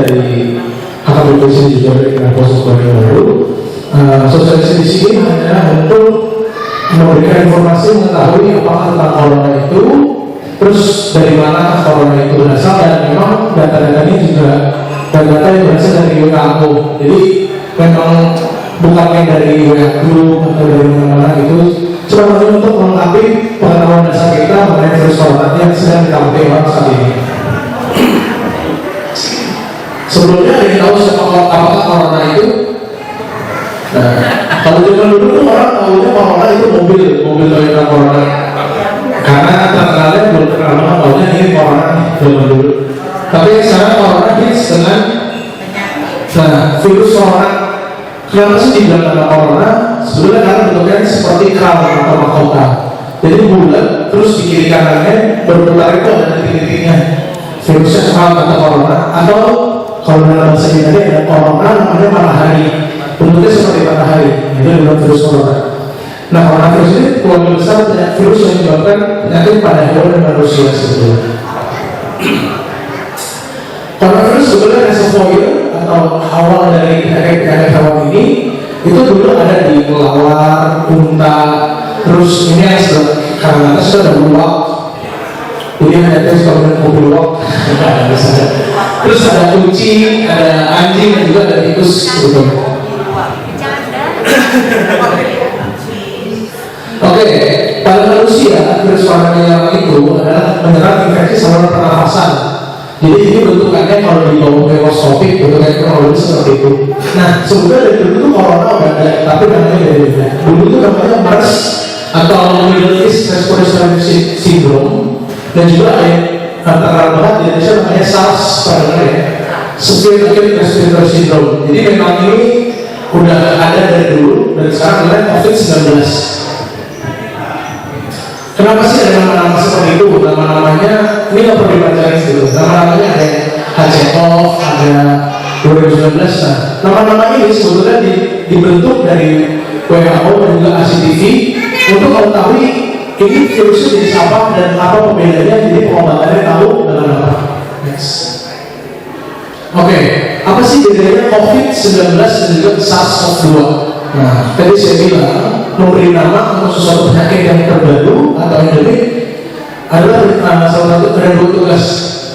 dari HKBP juga dengan proses baru. Sosialisasi di sini hanya untuk memberikan informasi mengetahui apakah tentang corona itu, terus dari mana corona itu berasal, dan memang data-data ini juga data yang berasal dari WHO. Jadi memang bukannya dari WHO atau dari mana-mana itu, cuma untuk melengkapi pengetahuan dasar kita mengenai virus corona yang sedang kita orang saat ini. Sebelumnya ingin tahu apakah corona itu? Nah, kalau zaman dulu tuh orang tahunya corona itu mobil Toyota Corona, karena terkenalnya belum terkenal tahunya ini corona zaman dulu. Tapi sekarang corona hits dengan virus corona. Kenapa sih dibilang nama corona? Sebenarnya karena bentuknya seperti crown atau mahkota. Jadi bulat, terus di kiri kanannya berputar itu ada titik-titiknya. Virusnya crown atau corona, atau kalau dalam bahasa Indonesia ada corona namanya matahari. Bentuknya seperti matahari, itu adalah virus corona. Nah, coronavirus ini keluarga besar virus yang menyebabkan penyakit pada hewan dan manusia sebetulnya. Coronavirus sebenarnya reservoir atau awal dari penyakit hewan ini itu dulu ada di kelawar, unta, terus ini yang karena atas sudah ada beluak. Ini ada tes kalau mobil beluak, terus ada kucing, ada anjing, dan juga ada tikus sebetulnya. Oke, pada manusia virus corona itu adalah menyerang infeksi saluran pernafasan. Jadi ini bentukannya kalau di bawah mikroskopik bentuknya kurang lebih seperti itu. Nah, sebenarnya dari dulu tuh corona udah ada, tapi namanya beda. Dulu itu namanya MERS atau Middle East Respiratory Syndrome, dan juga ada yang terkenal banget di Indonesia namanya SARS pada ya, Severe Acute Respiratory Syndrome. Jadi memang ini udah ada dari dulu, dan sekarang adalah COVID-19. Kenapa sih ada nama-nama seperti itu? Nama-namanya ini nggak perlu dibacain gitu. Nama-namanya ada HCOV, ada 2019. Nah, nama-nama ini sebetulnya dibentuk dari WHO dan juga ACTV untuk mengetahui ini virusnya jenis apa dan apa pembedanya, jadi pengobatannya tahu dengan apa. Next. Oke, apa sih bedanya COVID-19 dan juga SARS-CoV-2? Nah, tadi saya bilang memberi nama untuk sesuatu penyakit yang terbaru atau endemik adalah salah satu dari dua tugas.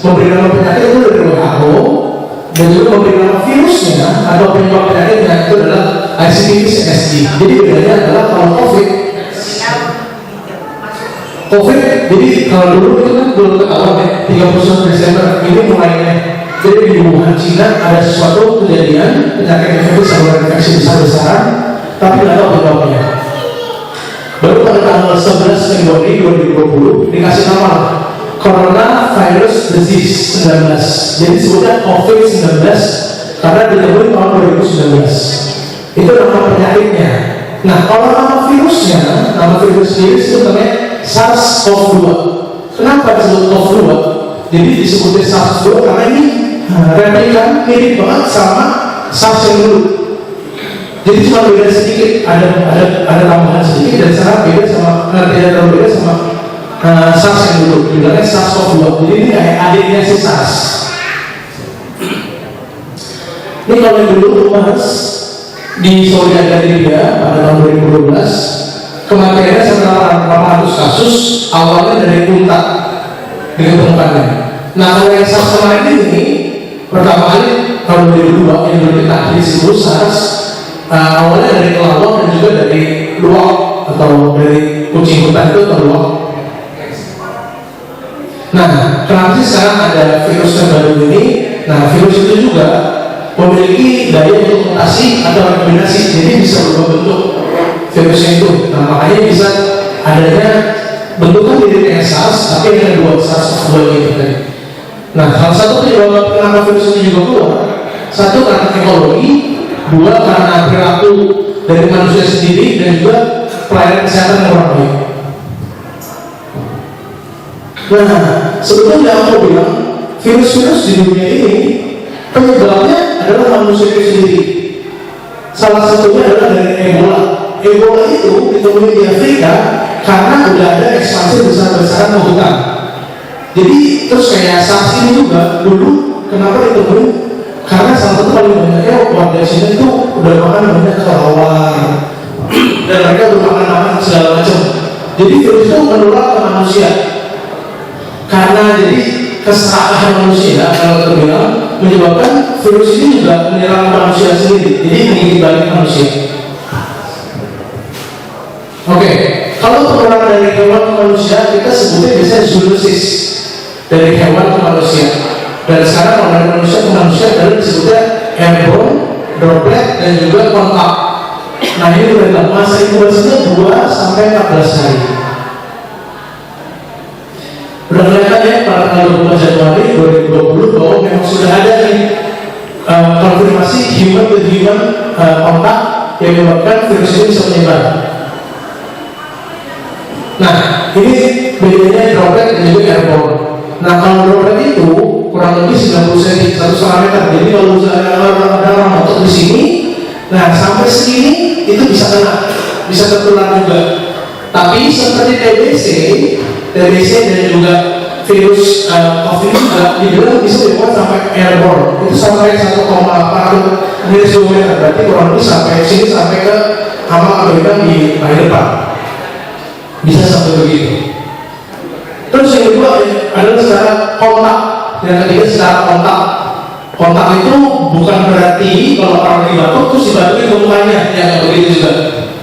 Memberi nama penyakit itu dari WHO, dan juga memberi nama virusnya atau penyebab penyakitnya itu adalah ICD-10. Jadi bedanya adalah kalau COVID, jadi kalau dulu itu kan belum ketahuan ya, 31 Desember ini mulainya. Jadi di Wuhan, Cina ada sesuatu kejadian penyakit infeksi saluran infeksi besar-besaran, tapi tidak tahu penyebabnya. Baru pada tanggal 11 Februari 2020 dikasih nama Coronavirus Disease 19. Jadi sebutnya COVID-19 karena ditemukan tahun 2019. Itu nama penyakitnya. Nah, kalau nama virusnya, nama virus sendiri sebetulnya SARS-CoV-2. Kenapa disebut CoV-2? Jadi disebutnya SARS-CoV-2 karena ini replikan mirip banget sama SARS yang dulu. Jadi cuma beda sedikit, ada tambahan sedikit, dan sangat beda sama tidak terlalu beda sama SARS yang dulu. Bilangnya SARS-CoV-2. Jadi ini kayak adiknya si SARS. Ini kalau yang dulu bahas di Saudi Arabia pada tahun 2012, kematiannya sekitar 800 kasus, awalnya dari unta ditemukannya. Nah, kalau yang SARS kemarin ini pertama kali tahun 2002 yang kita disebut SARS, awalnya dari kelawar dan juga dari luwak atau dari kucing hutan itu atau luwak. Nah, kenapa sih sekarang ada virus yang baru ini? Nah, virus itu juga memiliki daya untuk mutasi atau rekombinasi, jadi bisa berubah bentuk virusnya itu. Nah, makanya bisa adanya bentukan mirip SARS, tapi ada dua SARS-CoV-2 gitu kan. Nah, salah satu penyebab kenapa virus ini juga keluar, satu karena teknologi, dua karena perilaku dari manusia sendiri, dan juga pelayanan kesehatan yang kurang baik. Nah, sebetulnya aku bilang virus-virus di dunia ini penyebabnya adalah manusia itu sendiri. Salah satunya adalah dari Ebola. Ebola itu ditemui di Afrika karena udah ada ekspansi besar-besaran ke hutan. Jadi terus kayak SARS ini juga dulu kenapa ditemuin salah satu paling banyaknya warga sini itu udah makan banyak kelelawar dan mereka udah makan segala macam. Jadi virus itu menular ke manusia karena jadi keserakahan manusia kalau terbilang menyebabkan virus ini juga menyerang manusia sendiri, jadi mengikuti balik manusia. Oke, kalau penularan dari hewan ke manusia kita sebutnya biasanya zoonosis, dari hewan ke manusia. Dan sekarang kalau dari manusia ke manusia adalah disebutnya airborne, droplet, dan juga kontak. Nah ini udah masa inkubasinya 2 sampai 14 hari. Udah kelihatan ya pada tanggal 24 Januari 2020 bahwa memang sudah ada nih konfirmasi human to human kontak yang menyebabkan virus ini bisa menyebar. Nah ini bedanya droplet dan juga airborne. Nah kalau droplet itu kurang lebih 90 cm, 1,5 meter. Jadi kalau misalnya ada orang motor di sini, nah sampai segini itu bisa kena, bisa tertular juga. Tapi seperti TBC dan juga virus COVID juga dibilang bisa dibuat sampai airborne. Itu sampai 1,8 meter, berarti kurang lebih sampai sini, sampai ke Amerika di akhir depan. Bisa sampai begitu. Terus yang kedua adalah secara kontak. Yang ketiga secara kontak. Kontak itu bukan berarti kalau orang lagi batuk terus dibatuin ke mukanya, yang begitu juga.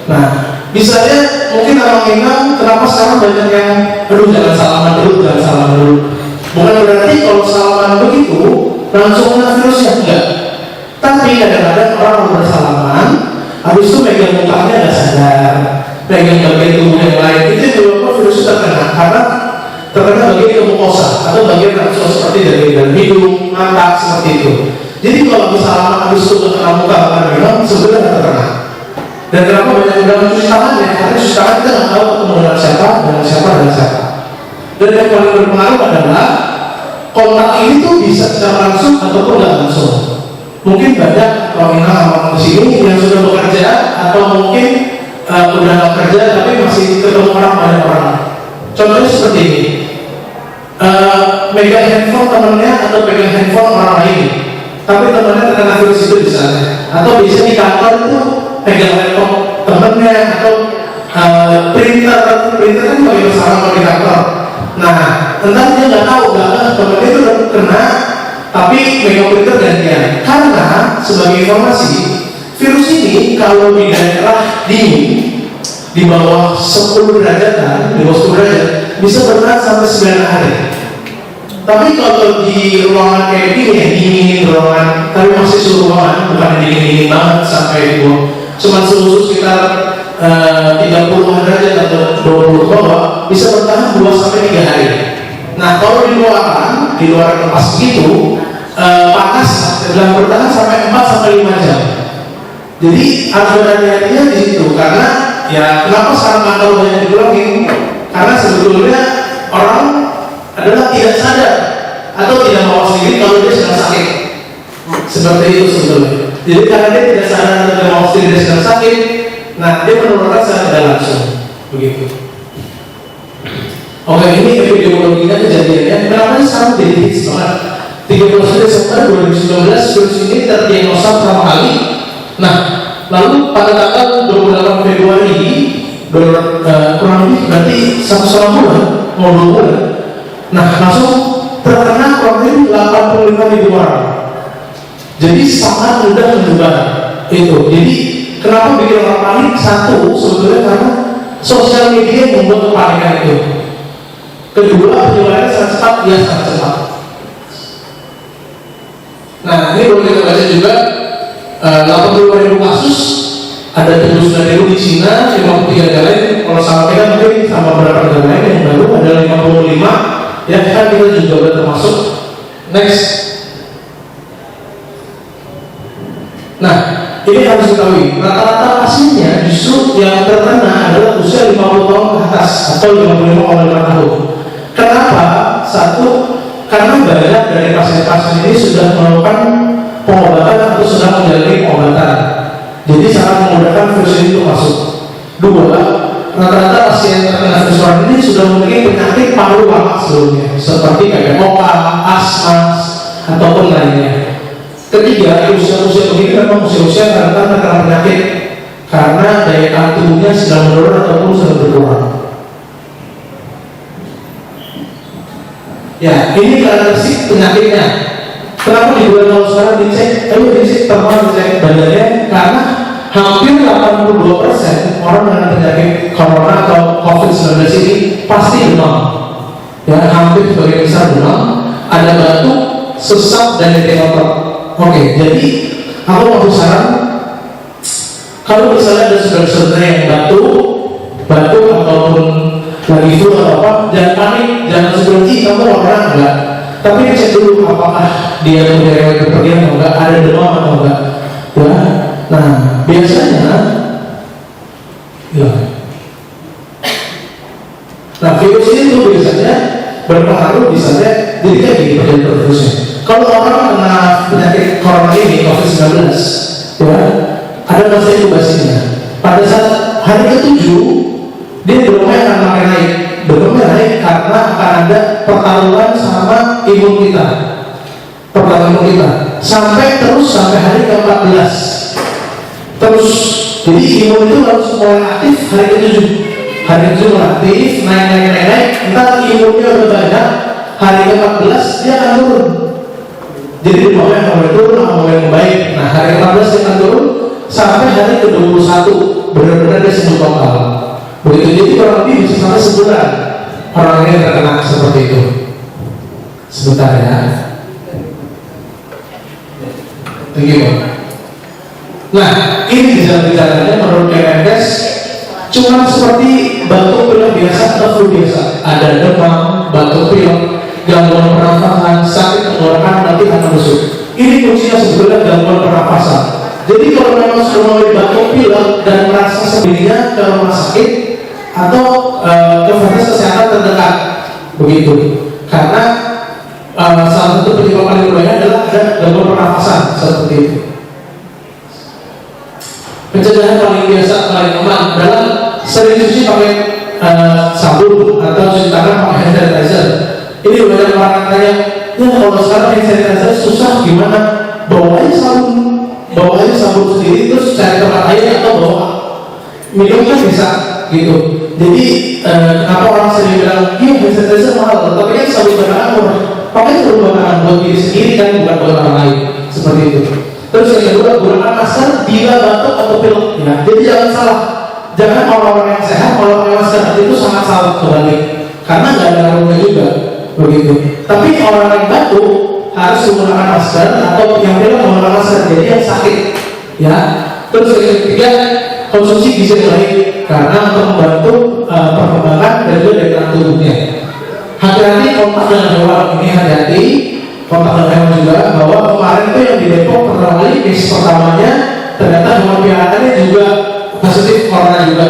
Nah, misalnya mungkin orang Minang, kenapa sekarang banyak yang jangan salaman dulu. Bukan berarti kalau salaman begitu langsung kena virusnya, enggak. Tapi kadang-kadang orang bersalaman, habis itu megang mukanya nggak sadar, pegang bagian tubuh yang lain, itu menyebabkan virus terkena karena terkena bagian mukosa atau bagian langsung seperti dari dalam hidung, mata, seperti itu. Jadi kalau bersalaman habis itu kena muka kan memang sebenarnya nggak terkena. Dan kenapa banyak yang dalam cuci tangan ya? Karena cuci tangan kita nggak tahu ketemu dengan siapa. Dan yang paling berpengaruh adalah kontak ini tuh bisa secara langsung ataupun nggak langsung. Mungkin banyak orang di sini yang sudah bekerja atau mungkin udah nggak kerja tapi masih ketemu banyak orang. Contohnya seperti ini, megang handphone temennya atau pegang handphone orang lain, tapi temennya terkena virus itu di sana. Atau biasanya di kantor itu pegang laptop temennya atau printer kan pakai bersama di kantor. Nah, entah dia nggak tahu temennya itu udah kena, tapi megang printer gantian. Karena sebagai informasi, virus ini kalau di daerah dingin di bawah 10 derajat bisa bertahan sampai 9 hari. Tapi kalau di ruangan kayak gini ya, dingin ruangan, tapi masih suhu ruangan, bukan dingin banget sampai cuma suhu sekitar 30 derajat atau 20 bawah, bisa bertahan 2 sampai 3 hari. Nah kalau di luaran lepas begitu panas dalam bertahan sampai 4 sampai 5 jam. Jadi harus berhati-hatinya di situ karena ya kenapa sekarang kantor banyak dikurangin? Karena sebetulnya orang adalah tidak sadar atau tidak mawas diri kalau dia sedang sakit. Seperti itu sebetulnya. Jadi karena dia tidak sadar atau tidak mawas diri dia sedang sakit, nah dia menularkan secara tidak langsung. Begitu. Oke, ini epidemiologinya kejadiannya. Kenapa sekarang jadi hits banget? 31 Desember 2019 virus ini terdiagnosa pertama kali. Nah, lalu pada tanggal 28 Februari kurang lebih berarti 1,5 bulan, mau 2 bulan. Nah, langsung terkena kurang lebih 85.000 orang. Jadi sangat mudah menyebar itu. Jadi kenapa bikin orang panik? Satu, sebetulnya karena sosial media membuat kepanikan itu. Kedua, penyebarannya sangat cepat, dia sangat cepat. Nah, ini boleh kita baca juga 82.000 kasus, ada 79.000 di Cina, 53 negara lain. Kalau sama kita mungkin sama beberapa negara lain yang baru ada 55. Ya kan kita juga sudah termasuk. Next. Nah, ini harus diketahui. Rata-rata pasiennya justru yang terkena adalah usia 50 tahun ke atas atau 55,5 tahun. Kenapa? Satu, karena banyak dari pasien-pasien ini sudah melakukan pengobatan atau sudah menjalani pengobatan. Jadi sangat memudahkan virus ini untuk masuk. Dua, rata-rata pasien terkena virus corona ini sudah memiliki penyakit paru lama sebelumnya, seperti kayak PMOK, asma, ataupun lainnya. Ketiga, usia begini memang usia rentan terkena penyakit karena daya tahan tubuhnya sedang menurun ataupun sedang berkurang. Ya, ini karakteristik penyakitnya. Kenapa di bulan tahun sekarang dicek? Dicek teman dicek badannya karena hampir 82% orang dengan penyakit corona atau COVID-19 ini pasti demam. Ya, hampir sebagian besar demam, ada batuk, sesak dan nyeri otot. Oke, jadi aku mau saran, kalau misalnya ada saudara-saudara yang batuk ataupun lagi flu atau apa, jangan panik, jangan sebelum kamu orang enggak. Tapi cek dulu apakah dia punya riwayat bepergian atau enggak, ada demam atau enggak. Ya, nah biasanya, ya. Nah virus ini tuh biasanya berpengaruh misalnya jadi kayak gini perjalanan terusnya. Kalau orang kena penyakit corona ini COVID-19, ya, ada masa inkubasinya. Pada saat hari ke-7 dia demamnya akan makin naik. Demamnya naik karena akan ada pertarungan sama imun kita, sampai hari ke-14. Terus jadi imun itu harus mulai aktif hari ke-7. Hari ke-7 mulai aktif, naik, entar imunnya udah banyak, hari ke-14 dia akan turun. Jadi demamnya akan mulai turun, akan mulai membaik. Nah hari ke-14 dia akan turun sampai hari ke-21 benar-benar dia sembuh total. Begitu, jadi kurang lebih bisa sampai sebulan orang ini terkena seperti itu. Sebentar ya. Thank you. Nah, ini gejala-gejalanya menurut Kemenkes cuma seperti batuk pilek biasa atau flu biasa. Ada demam, batuk pilek, gangguan pernafasan, sakit tenggorokan, nanti akan busuk. Ini kuncinya sebenarnya gangguan pernafasan. Jadi kalau memang sudah mulai batuk pilek dan merasa sendirinya ke rumah sakit atau ke fasilitas kesehatan terdekat, begitu. Karena salah satu penyebab paling banyak adalah ada gangguan pernafasan seperti itu. Pencegahan paling biasa, paling aman adalah sering cuci pakai sabun atau cuci tangan pakai hand sanitizer. Ini banyak orang tanya, ya kalau sekarang hand sanitizer susah gimana? Bawa aja sabun sendiri terus cari tempat air atau bawa minum kan bisa gitu. Jadi kenapa orang sering bilang, iya hand sanitizer mahal, tapi kan sabun tangan murah. Pakai sabun tangan buat diri sendiri kan, bukan buat orang lain, seperti itu. Terus yang kedua, gunakan masker bila batuk atau pilek. Ya, jadi jangan salah, jangan orang-orang yang sehat kalau pakai masker itu sangat salah kebalik, karena nggak ada ngaruhnya juga, begitu. Tapi orang yang batuk harus menggunakan masker atau yang pilek menggunakan masker, jadi yang sakit. Ya, terus yang ketiga, konsumsi gizi yang baik karena untuk membantu perkembangan dan juga daya tahan tubuhnya. Hati-hati kontak dengan hewan, ini hati-hati kontak dengan hewan juga, bahwa kemarin itu yang di Depok pertama kali case pertamanya ternyata hewan peliharaannya juga positif corona juga.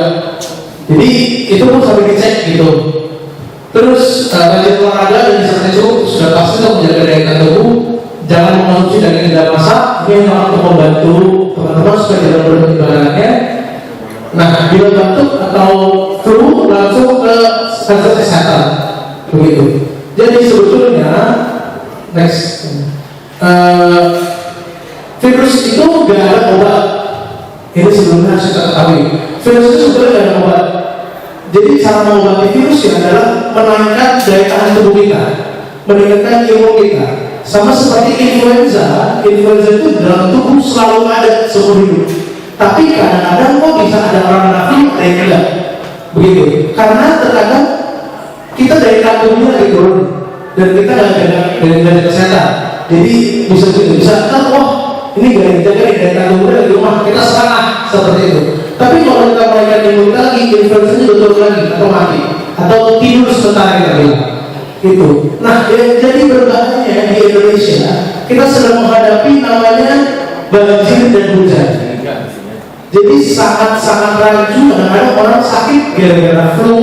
Jadi itu pun sampai dicek gitu. Terus rajin olahraga dan exercise sudah pasti untuk menjaga daya tahan tubuh. Jangan mengonsumsi daging tidak masak, ini akan untuk membantu teman-teman supaya tidak berlebihannya. Nah, bila batuk atau flu langsung ke fasilitas kesehatan, begitu. Jadi sebetulnya next, virus itu gak ada obat. Ini sebelumnya harus kita ketahui. Virus itu sebetulnya gak ada obat. Jadi cara mengobati virus ya adalah menaikkan daya tahan tubuh kita, meningkatkan imun kita. Sama seperti influenza itu dalam tubuh selalu ada seumur hidup. Tapi kadang-kadang kok bisa ada orang nafi, ada yang tidak, begitu. Karena terkadang kita daya tahan tubuhnya lagi turun dan kita nggak jaga kesehatan. Jadi bisa kan, wah ini gak dijaga daya tahan tubuhnya di rumah, kita setengah seperti itu. Tapi kalau kita menaikkan imun kita lagi, influenza itu turun lagi atau mati atau tidur sementara kita bilang. Itu. Nah, yang jadi berbahayanya di Indonesia, kita sedang menghadapi namanya banjir dan hujan. Jadi sangat-sangat rancu kadang-kadang orang sakit gara-gara flu,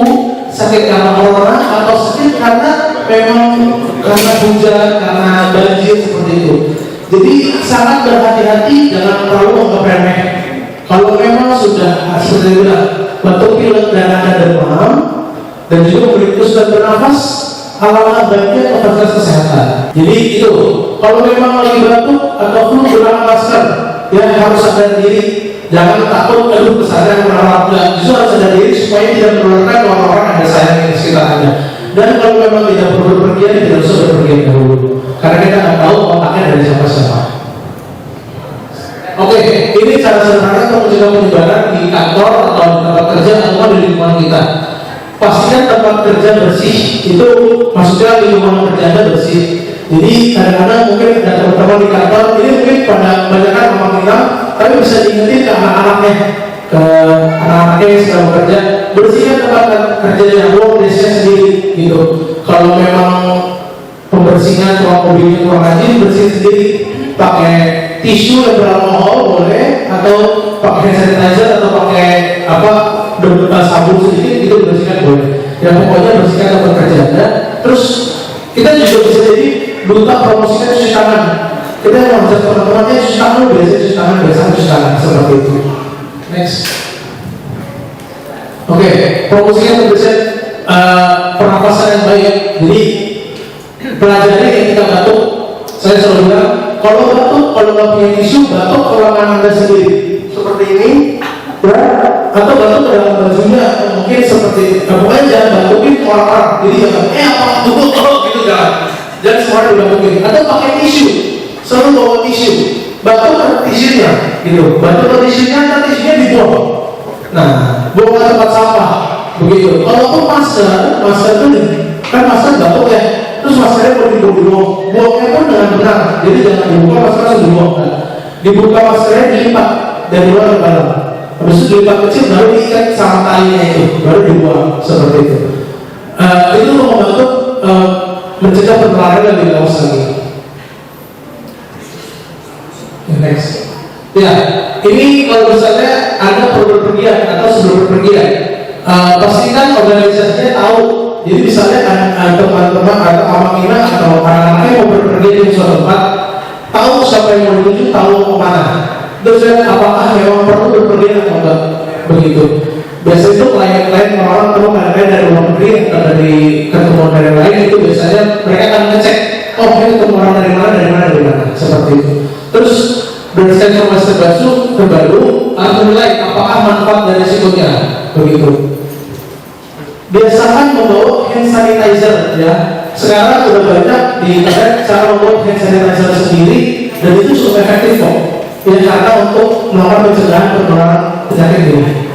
sakit karena corona, atau sakit karena memang karena hujan, karena banjir seperti itu. Jadi sangat berhati-hati, jangan terlalu menganggap remeh. Kalau memang sudah seperti itu, batuk pilek dan ada demam dan juga memiliki kesulitan bernafas, alangkah baiknya ke fasilitas kesehatan. Jadi itu, kalau memang lagi batuk atau flu gunakan masker, Jangan takut aduh kesadaran merawat, justru harus sadar diri supaya tidak menularkan orang-orang yang ada sayang di sekitar Anda. Dan kalau memang tidak perlu berpergian, tidak usah berpergian dahulu, karena kita nggak tahu otaknya dari siapa-siapa. Oke, ini cara sederhana untuk mencegah penyebaran di kantor atau di tempat kerja atau di lingkungan kita. Pastikan tempat kerja bersih, itu maksudnya lingkungan kerja Anda bersih. Jadi kadang-kadang mungkin ada teman-teman di kantor, ini mungkin pada banyak kan memang kita, tapi bisa diingetin ke anak-anaknya, yang sedang bekerja, bersihkan tempat kerjanya, workplace-nya sendiri gitu. Kalau memang pembersihan ruang mobilnya kurang rajin, bersih sendiri, pakai tisu yang beralkohol boleh, atau pakai hand sanitizer atau pakai sabun sedikit, itu bersihkan boleh. Yang pokoknya bersihkan tempat kerja Anda. Terus kita juga bisa jadi duta promosikan cuci tangan. Kita mau ajak teman-temannya cuci tangan, biasa cuci tangan seperti itu. Next. Oke, promosikan kebersihan pernapasan yang baik. Jadi pelajari ketika batuk. Saya selalu bilang, kalau batuk, kalau nggak punya tisu, batuk ke lengan Anda sendiri seperti ini, ya, atau batuk ke dalam bajunya, mungkin seperti, pokoknya jangan batukin orang-orang. Jadi jangan, apa gitu jangan semua dibatukin. Atau pakai tisu, selalu bawa tisu, batuk ke tisunya, gitu. Batuk ke tisunya, nanti tisunya dibuang. Nah, buang ke tempat sampah, begitu. Kalau masker itu kan masker batuk ya. Terus maskernya perlu dibuang, buangnya pun dengan benar. Jadi jangan dibuka masker langsung dibuang. Dibuka maskernya dilipat dari luar ke dalam. Habis itu dilipat kecil baru diikat sama talinya itu, baru dibuang seperti itu. Itu untuk membantu mencegah penularan lebih luas lagi. Next. Ya, ini kalau misalnya Anda perlu berpergian atau sebelum berpergian, pastikan organisasinya tahu. Jadi misalnya teman-teman atau amak-ina atau anak-anaknya mau berpergian di suatu tempat, tahu siapa yang mau dituju, tahu kemana. Terus apakah memang perlu berpergian atau enggak, begitu. Biasanya itu klien-klien orang atau kadang-kadang dari luar negeri atau dari ketemuan dari lain, itu biasanya mereka akan ngecek, oh ini ketemu orang dari mana, seperti itu. Terus berdasarkan informasi terbaru, harus menilai apakah manfaat dan risikonya, begitu. Biasakan membawa hand sanitizer ya. Sekarang sudah banyak di internet cara membuat hand sanitizer sendiri dan itu cukup efektif kok. Ya karena untuk melakukan pencegahan penularan penyakit ini.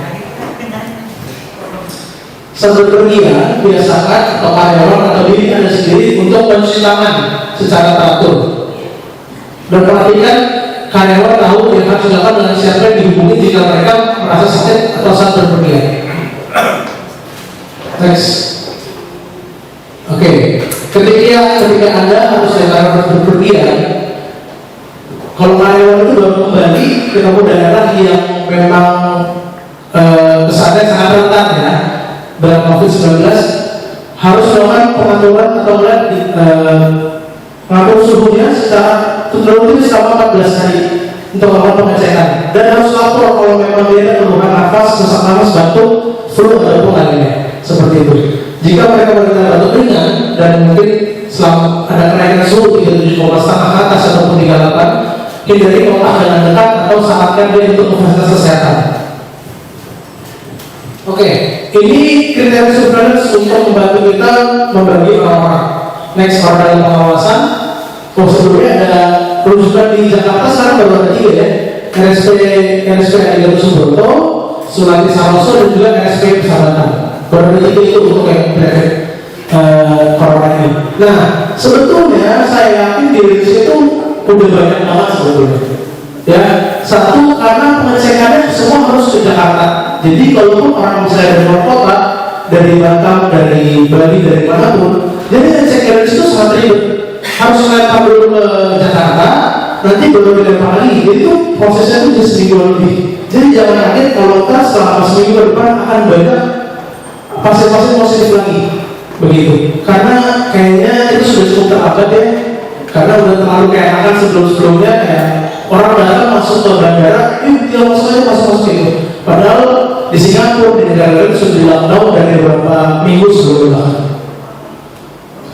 Sebelum pergian, biasakan atau karyawan atau diri Anda sendiri untuk mencuci tangan secara teratur. Dan perhatikan karyawan tahu yang harus dilakukan dengan siapa yang dihubungi jika mereka merasa sakit atau saat berpergian. Next. Oke. Ketika Anda harus berpergian, kalau karyawan itu baru kembali ketemu daerah yang memang kesannya sangat rentan ya dalam COVID-19, harus melakukan pengaturan atau mengatur suhunya secara rutin selama 14 hari untuk melakukan pengecekan, dan harus lapor kalau memang dia keluhan nafas, sesak nafas, batuk, flu ataupun lainnya. Seperti itu. Jika mereka mengalami batuk ringan dan mungkin selama ada kenaikan suhu 37,5 ke atas ataupun 38, hindari kontak dengan dekat atau sarankan dia untuk fasilitas kesehatan. Oke, ini kriteria surveillance untuk membantu kita membagi orang-orang. Next, dalam pengawasan. Sebelumnya ada rujukan di Jakarta sekarang baru ada 3 ya. RSP Adi Subroto, Sulati Saroso, dan juga RSP Persahabatan. Baru itu untuk yang corona ini. Nah, sebetulnya saya yakin di Indonesia itu udah banyak banget sebetulnya. Ya, satu karena pengecekannya semua harus ke Jakarta. Jadi kalaupun orang misalnya dari luar kota, dari Batam, dari Bali, dari manapun, jadi pengecekan itu sangat ribet. Harus melempar dulu ke Jakarta, nanti baru dilempar lagi. Jadi itu prosesnya itu jadi seminggu lebih. Jadi jangan kaget kalau kita selama seminggu ke depan akan banyak pasien-pasien positif lagi, begitu. Karena kayaknya itu sudah cukup terlambat ya, karena udah terlalu keenakan sebelum-sebelumnya kayak orang datang masuk ke bandara, dia masuk itu. Padahal di Singapura, di negara lain sudah di lockdown dari beberapa minggu sebelumnya.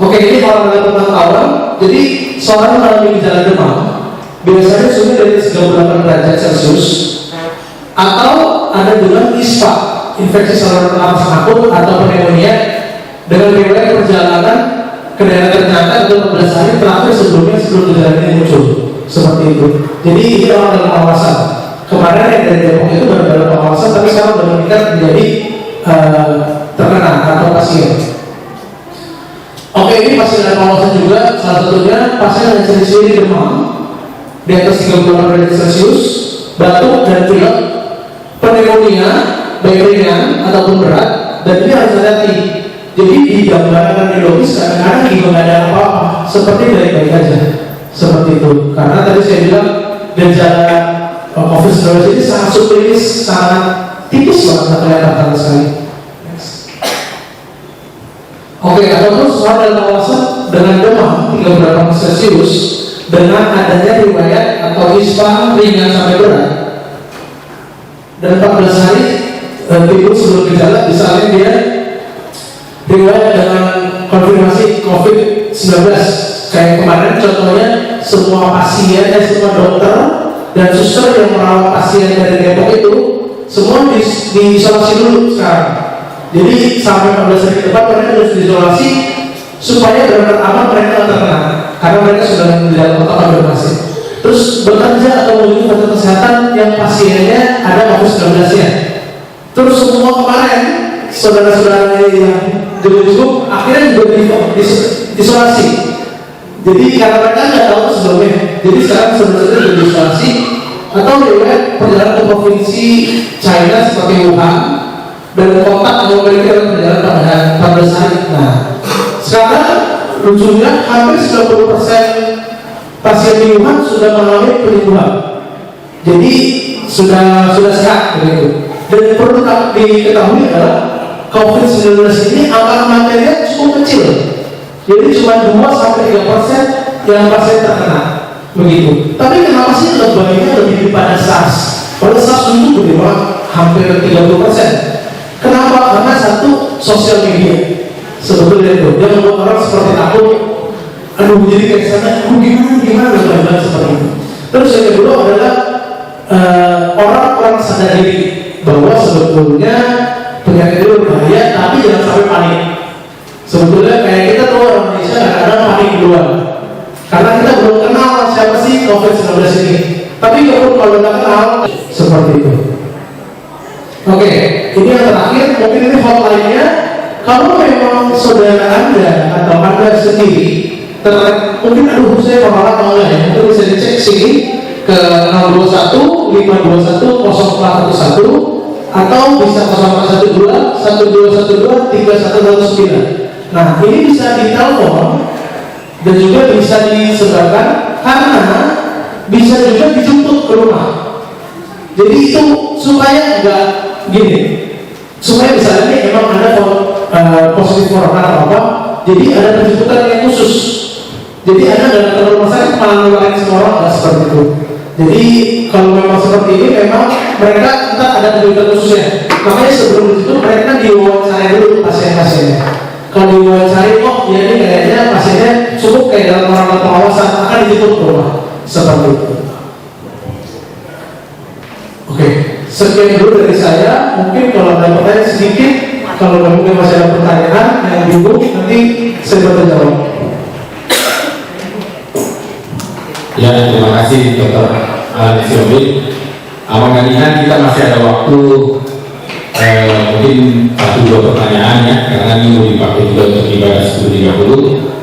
Oke, ini kalau ada pengetahuan, jadi seorang mengalami gejala demam, biasanya suhu dari 38 derajat Celcius atau ada dengan ISPA, infeksi saluran nafas akut atau pneumonia dengan riwayat perjalanan ke daerah ternyata itu 14 hari terakhir sebelum gejala ini muncul, seperti itu. Jadi ini orang dalam pengawasan. Kemarin yang dari Depok itu baru dalam pengawasan, tapi sekarang sudah meningkat menjadi terkena atau pasien. Oke, ini pasien dalam pengawasan juga, salah satunya pasien dengan ciri-ciri demam di atas 38 derajat Celcius, batuk dan pilek, pneumonia, baik ringan ataupun berat, dan dia harus hati-hati. Jadi di gambaran radiologis kadang-kadang juga nggak ada apa-apa, seperti baik-baik aja, seperti itu. Karena tadi saya bilang gejala COVID-19 ini sangat subklinis, sangat tipis banget, nggak kelihatan sama sekali. Oke, ataupun soal dalam pengawasan dengan demam 38 Celcius dengan adanya riwayat atau ISPA ringan sampai berat dan 14 hari timbul sebelum gejala, misalnya dia riwayat dengan konfirmasi COVID-19 kayak kemarin contohnya semua pasien, semua dokter dan suster yang merawat pasien dari Depok itu semua diisolasi dulu sekarang. Jadi sampai 14 hari ke depan mereka harus diisolasi supaya benar-benar aman, mereka tidak terkena karena mereka sudah menjalani kontak konfirmasi. Terus bekerja atau mengunjungi fasilitas kesehatan yang pasiennya ada COVID-19 nya. Terus semua kemarin saudara-saudara yang jemput akhirnya juga diisolasi. Jadi karena mereka nggak tahu sebelumnya, jadi sekarang saudara-saudara diisolasi atau riwayat perjalanan ke provinsi China seperti Wuhan dan kontak memiliki perjalanan pada 14 hari. Nah, sekarang lucunya hampir 90% pasien di Wuhan sudah mengalami penyembuhan. Jadi sudah sehat begitu. Dan perlu diketahui adalah COVID-19 ini angka kematiannya cukup kecil. Jadi cuma 2-3% yang pasien terkena begitu. Tapi kenapa sih lebihnya lebih pada SARS? Pada SARS dulu gede banget, hampir 30%. Kenapa? Karena satu, sosial media sebetulnya itu dia membuat orang seperti takut, aduh jadi kayak sana, gimana dan seperti itu. Terus yang kedua adalah orang sadar diri bahwa sebetulnya penyakit itu berbahaya, tapi jangan sampai panik. Sebetulnya kayak kita tuh orang Indonesia kadang-kadang panik duluan karena kita belum kenal siapa sih COVID-19 ini. Tapi kalau nggak kenal seperti itu. Oke, ini yang terakhir, mungkin ini hotline-nya. Kalau memang saudara Anda atau Anda sendiri mungkin aduh saya pemalas mau nggak ya, mungkin bisa dicek sini ke 021 521 0411 atau bisa 0412 1212 3109. Nah, ini bisa ditelepon dan juga bisa disebarkan karena bisa juga dijemput ke rumah. Jadi itu supaya enggak gini, supaya misalnya ini emang ada positif corona atau apa, jadi ada penjemputan yang khusus. Jadi Anda datang ke rumah sakit malah ngeluarin semua orang, nggak seperti itu. Jadi kalau memang seperti ini, memang mereka entah ada penjemputan khususnya. Makanya sebelum itu mereka diwawancara dulu pasien-pasiennya. Kalau diwawancari, oh ya ini kayaknya pasiennya cukup kayak dalam orang pengawasan, akan dijemput ke rumah seperti itu. Oke, sekian dulu dari saya. Mungkin kalau ada pertanyaan sedikit, kalau mungkin masih ada pertanyaan yang bingung, nanti saya bantu jawab. Ya, terima kasih Dr. Alan. Aman-aman kita masih ada waktu mungkin 1-2 pertanyaan ya, karena ini mau dipakai juga untuk ibadah 10.30.